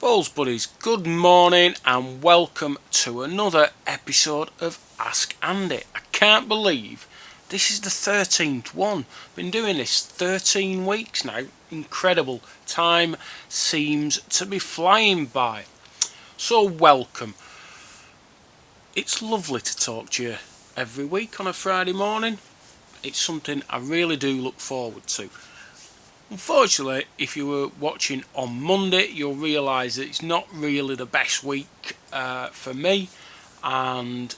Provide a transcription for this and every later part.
Bowls Buddies, good morning and welcome to another episode of Ask Andy. I can't believe this is the 13th one. Been doing this 13 weeks now. Incredible. Time seems to be flying by. So welcome. It's lovely to talk to you every week on a Friday morning. It's something I really do look forward to. Unfortunately, if you were watching on Monday, you'll realise that it's not really the best week for me and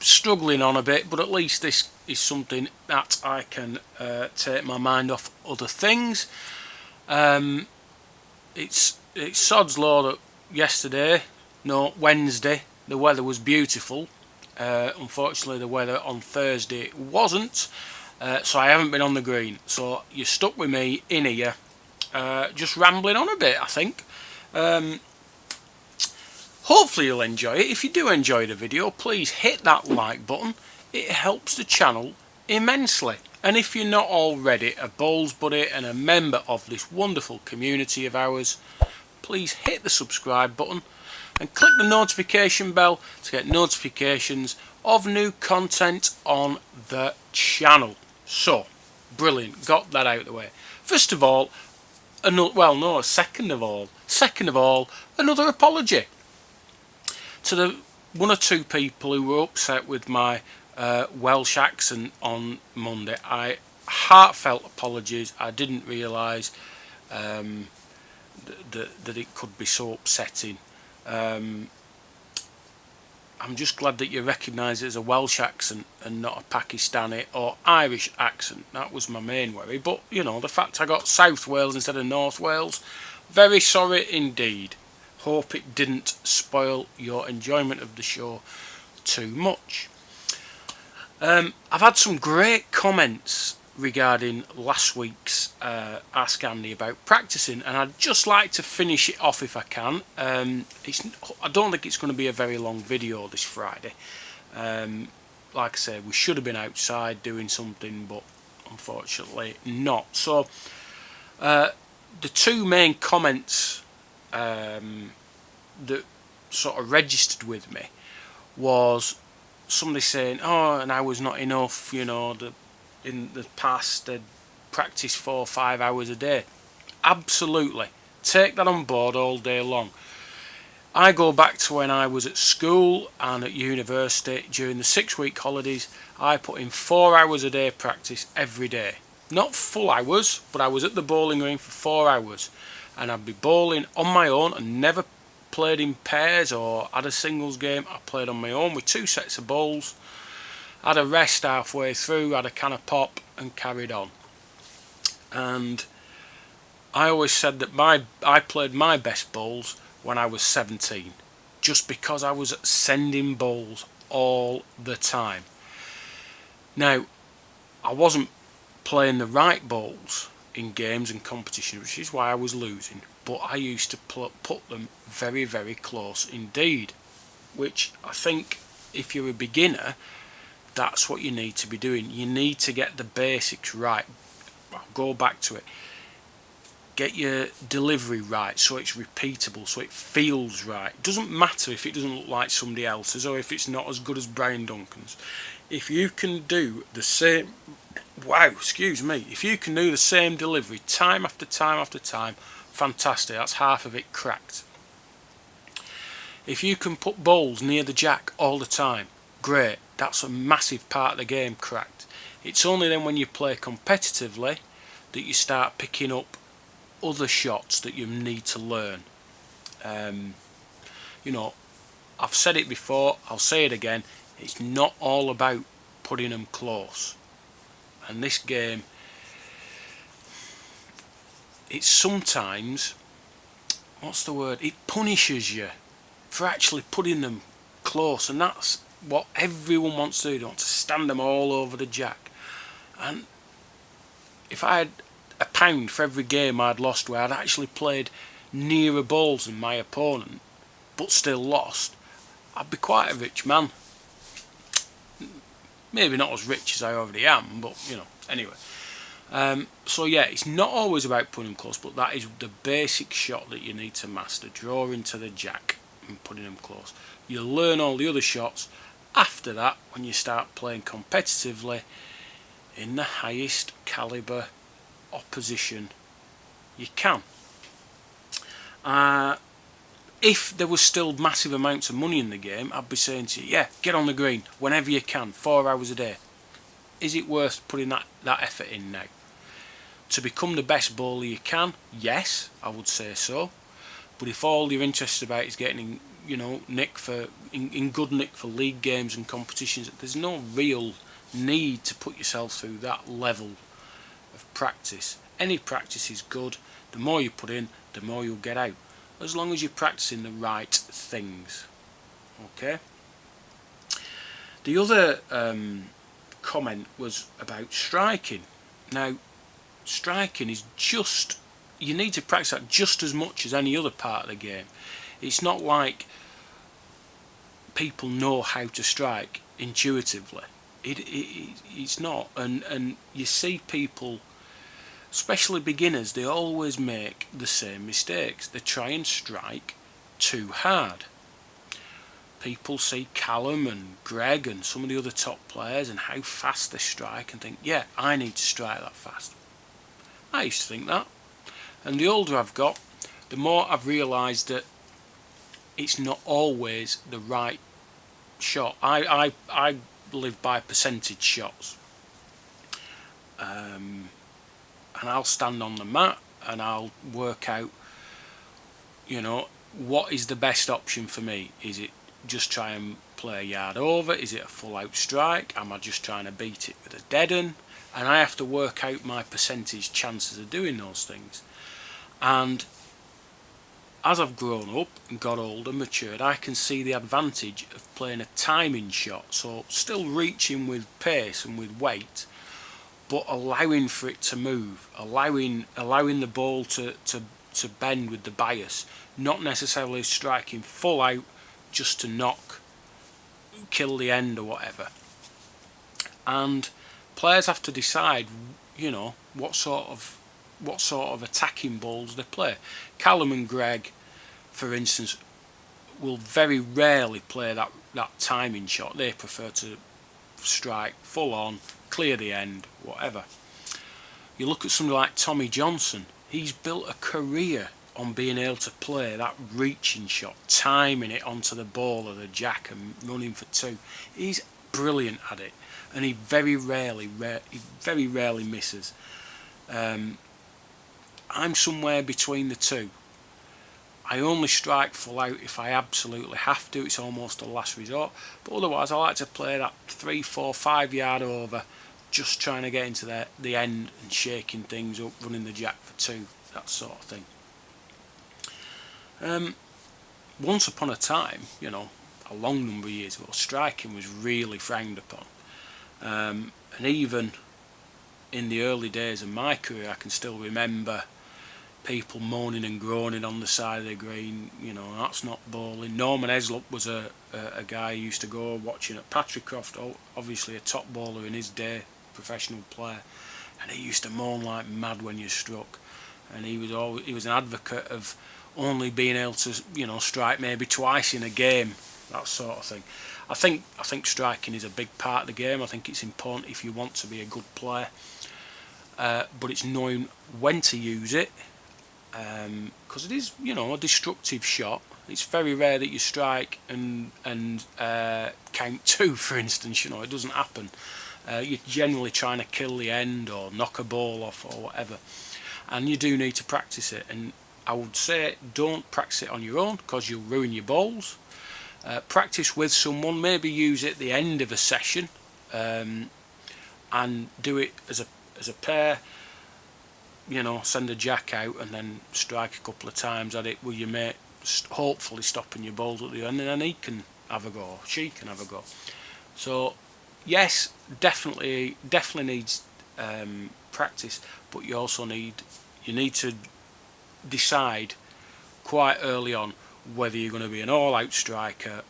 struggling on a bit, but at least this is something that I can take my mind off other things. It's sod's law that Wednesday, the weather was beautiful. Unfortunately, the weather on Thursday wasn't. So I haven't been on the green. So you're stuck with me in here, just rambling on a bit, I think. Hopefully you'll enjoy it. If you do enjoy the video, please hit that like button. It helps the channel immensely. And if you're not already a Bowls Buddy and a member of this wonderful community of ours, please hit the subscribe button and click the notification bell to get notifications of new content on the channel. So, brilliant, got that out of the way. First of all, second of all, another apology to the one or two people who were upset with my Welsh accent on Monday. Heartfelt apologies. I didn't realise that it could be so upsetting. I'm just glad that you recognise it as a Welsh accent and not a Pakistani or Irish accent. That was my main worry. But, you know, the fact I got South Wales instead of North Wales, very sorry indeed. Hope it didn't spoil your enjoyment of the show too much. I've had some great comments regarding last week's Ask Andy about practicing, and I'd just like to finish it off if I can. I don't think it's going to be a very long video this Friday. Like I said, we should have been outside doing something, but unfortunately not. So the two main comments that sort of registered with me was somebody saying, oh, an hour's not enough, you know, in the past they'd practice 4 or 5 hours a day. Absolutely, take that on board all day long. I go back to when I was at school and at university. During the 6-week holidays, I put in 4 hours a day practice every day. Not full hours, but I was at the bowling green for 4 hours, and I'd be bowling on my own and never played in pairs or had a singles game. I played on my own with 2 sets of bowls, had a rest halfway through, had a can of pop and carried on. And I always said that I played my best bowls when I was 17, just because I was sending bowls all the time. Now, I wasn't playing the right bowls in games and competition, which is why I was losing, but I used to put them very, very close indeed, which I think if you're a beginner, that's what you need to be doing. You need to get the basics right. I'll go back to it. Get your delivery right so it's repeatable, so it feels right. It doesn't matter if it doesn't look like somebody else's or if it's not as good as Brian Duncan's. If you can do the same, if you can do the same delivery time after time after time, fantastic. That's half of it cracked. If you can put bowls near the jack all the time, great. That's a massive part of the game cracked. It's only then when you play competitively that you start picking up other shots that you need to learn. You know, I've said it before, I'll say it again, it's not all about putting them close. And this game, it's sometimes, it punishes you for actually putting them close, and that's what everyone wants to do. They want to stand them all over the jack. And if I had £1 for every game I'd lost where I'd actually played nearer balls than my opponent but still lost, I'd be quite a rich man. Maybe not as rich as I already am, but you know, anyway. So yeah, it's not always about putting them close, but that is the basic shot that you need to master, drawing to the jack and putting them close. You learn all the other shots after that when you start playing competitively in the highest caliber opposition you can. If there was still massive amounts of money in the game, I'd be saying to you, yeah, get on the green whenever you can, 4 hours a day. Is it worth putting that effort in now? To become the best bowler you can, yes, I would say so. But if all you're interested about is getting, nick for in good nick for league games and competitions, there's no real need to put yourself through that level of practice. Any practice is good. The more you put in, the more you'll get out, as long as you're practicing the right things. Okay. The other comment was about striking. Now, striking is just, you need to practice that just as much as any other part of the game. It's not like people know how to strike intuitively. It's not, and you see people, especially beginners, they always make the same mistakes. They try and strike too hard. People see Callum and Greg and some of the other top players and how fast they strike and think, yeah, I need to strike that fast. I used to think that. And the older I've got, the more I've realised that it's not always the right shot. I live by percentage shots. And I'll stand on the mat and I'll work out, what is the best option for me. Is it just try and play a yard over? Is it a full out strike? Am I just trying to beat it with a deaden? And I have to work out my percentage chances of doing those things. And as I've grown up and got older, matured, I can see the advantage of playing a timing shot. So still reaching with pace and with weight, but allowing for it to move, allowing the ball to bend with the bias, not necessarily striking full out just to kill the end or whatever. And players have to decide, what sort of attacking balls they play. Callum and Greg, for instance, will very rarely play that timing shot. They prefer to strike full on, clear the end, whatever. You look at somebody like Tommy Johnson. He's built a career on being able to play that reaching shot, timing it onto the ball or the jack and running for two. He's brilliant at it, and he very rarely misses. I'm somewhere between the two. I only strike full out if I absolutely have to. It's almost a last resort. But otherwise, I like to play that 3, 4, 5 yard over, just trying to get into the end and shaking things up, running the jack for two, that sort of thing. Once upon a time, a long number of years ago, striking was really frowned upon. And even in the early days of my career, I can still remember people moaning and groaning on the side of the green, that's not bowling. Norman Heslop was a guy who used to go watching at Patricroft, obviously a top bowler in his day, professional player, and he used to moan like mad when you struck. And he was an advocate of only being able to, strike maybe twice in a game, that sort of thing. I think striking is a big part of the game. I think it's important if you want to be a good player, but it's knowing when to use it. Because it is, a destructive shot. It's very rare that you strike and count two, for instance. It doesn't happen. You're generally trying to kill the end or knock a ball off or whatever, and you do need to practice it. And I would say don't practice it on your own because you'll ruin your balls. Practice with someone. Maybe use it at the end of a session, and do it as a pair. Send a jack out and then strike a couple of times at it with your mate, hopefully stopping your balls at the end, and then he can have a go, or she can have a go. So, yes, definitely needs practice, but you also need to decide quite early on whether you're going to be an all-out striker,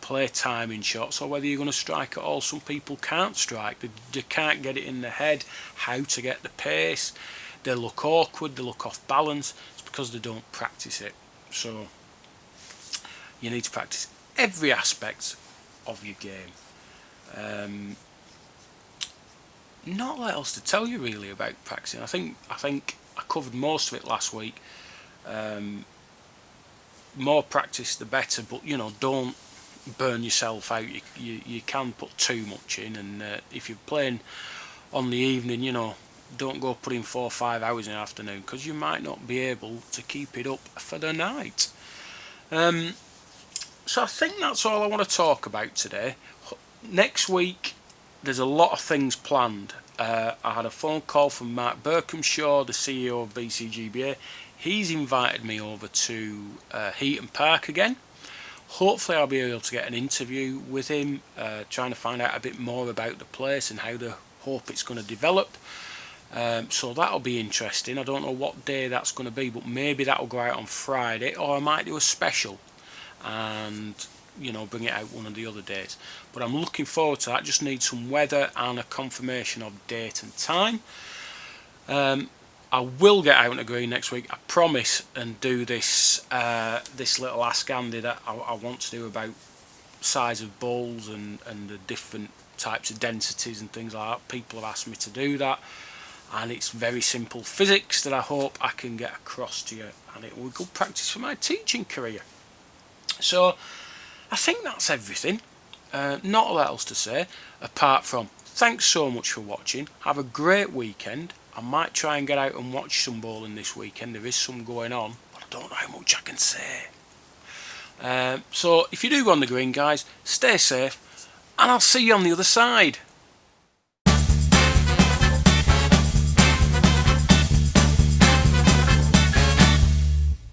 play timing shots or whether you're going to strike at all. Some people can't strike. They can't get it in their head how to get the pace. They look awkward, they look off balance. It's because they don't practice it. So you need to practice every aspect of your game. Not a lot else to tell you really about practicing. I think I covered most of it last week. More practice the better, but don't burn yourself out. You can put too much in, and if you're playing on the evening, don't go put in 4 or 5 hours in the afternoon, because you might not be able to keep it up for the night. So I think that's all I want to talk about today. Next week there's a lot of things planned. I had a phone call from Mark Berkhamshaw, the CEO of BCGBA. He's invited me over to Heaton Park again. Hopefully I'll be able to get an interview with him, trying to find out a bit more about the place and how they hope it's going to develop. So that'll be interesting. I don't know what day that's going to be, but maybe that'll go out on Friday, or I might do a special and bring it out one of the other days. But I'm looking forward to that. Just need some weather and a confirmation of date and time. I will get out on the green next week, I promise, and do this little Ask Andy that I want to do about size of balls and the different types of densities and things like that. People have asked me to do that, and it's very simple physics that I hope I can get across to you, and it will be good practice for my teaching career. So I think that's everything. Not a lot else to say apart from thanks so much for watching. Have a great weekend. I might try and get out and watch some bowling this weekend. There is some going on, but I don't know how much I can say. So if you do go on the green, guys, stay safe, and I'll see you on the other side.